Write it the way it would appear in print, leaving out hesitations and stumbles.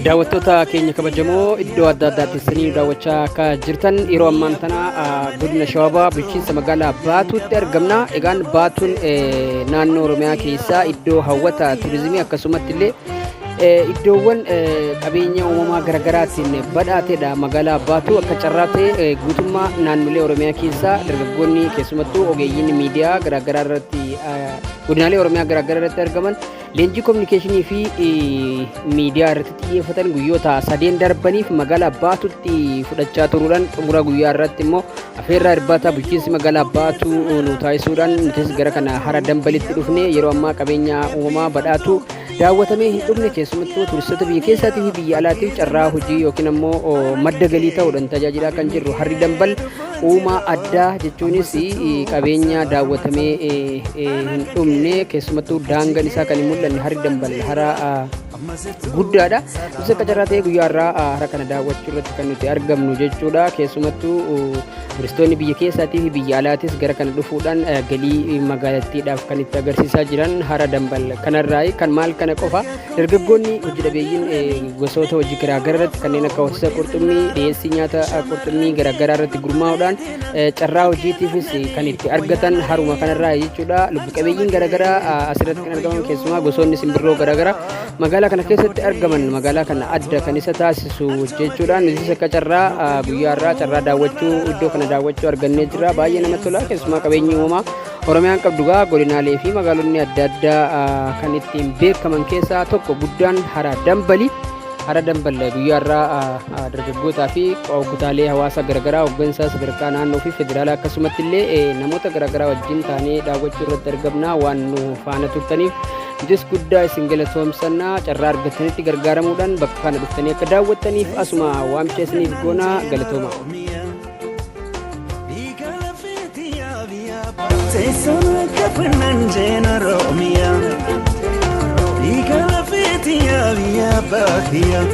daawwattoota keenya kabajamoo iddoo adda addaatti sanii daawwachaa akka jirtan yeroo ammaan tana godina Shawaa bulchiinsa magaalaa Baatuutti argamna. Egaan Baatuun naannoo Oromiyaa keessaa iddoo hawwata turizimii akkasumatti illee iddoowwan qabeenya uumamaa garaagaraatiin badhaatedha. Magaalaa Baatuu akka carraa ta'e guutummaa naannolee Oromiyaa keessaa dargaggoonni keessumattuu ogeeyyiin miidiyaa garaagaraa irratti godinaalee Oromiyaa garaagaraa irratti argaman leenjii kominikeeshinii fi miidiyaa irratti xiyyeeffatan guyyoota sadeen darbaniif magaalaa Baatuutti fudhachaa turuudhaan xumura guyyaa irratti immoo afeerraa irbaata bulchiinsi magaalaa Baatuu nu taasisuudhaan nutis gara kana hara dambalitti dhufne yeroo ammaa qabeenya uumamaa badhaatu daawwatamee hin dhumne keessumattuu turistoota biyya keessaatii fi biyya alaatiif carraa hojii yookiin ammoo madda galii ta'uudhaan tajaajilaa kan jirru harri dambal uumaa addaa jechuunis qabeenya daawwatamee hin dhumne keessumattuu daangaan isaa kan hin mul'anne harri dambal hara guddaadha. Isa akka carraa ta'e guyyaa irraa hara kana daawwachuu irratti kan nuti argamnu jechuudha. Keessumattuu turistoonni biyya keessaatii fi biyya alaatis gara kana dhufuudhaan galii magaalattiidhaaf kan itti agarsiisaa jiran hara dambal kanarraa kan maal kana qofa dargaggoonni hojii dhabeeyyiin gosoota hojii garaagaraa irratti kanneen akka horsiisa qurxummii dhiyeessii nyaata qurxummii garaagaraa irratti gurmaa'uudhaan carraa hojiitiifis kan itti argatan haruma kanarraa jechuudha. Lubbu qabeeyyiin garaagaraa asirratti kan argaman keessumaa gosoonni simbirroo garaagaraa magaalaa kana keessatti argaman magaalaa kana adda kan isa taasisu jechuudha. Nutis akka carraa guyyaa irraa carraa daawwachuu iddoo kana daawwachuu argannee jira. Baay'ee namatti tola. Keessumaa qabeenyi uumamaa Oromiyaan qabdugaa godinaalee fi magaalonni adda addaa kan ittiin beekaman keessaa tokko guddaan hara dambali. Hara dambal guyyaa irraa dargaggootaa fi kutaalee hawaasa garaagaraa hooggansa sadarkaa naannoo fi federaalaa akkasumatti illee namoota garaagaraa wajjin taanee daawwachuu irratti argamna waan nu faana turtaniif nutis guddaa isin galatoomsannaa carraa argatanitti gargaaramuudhaan bakka kana dhuftanii akka daawwattaniif asuma waamicha isiniif goona galatooma. Teessuma kafannan jeena Oromiyaa, dhiiga lafeetii yaa biyya baadiyyaa.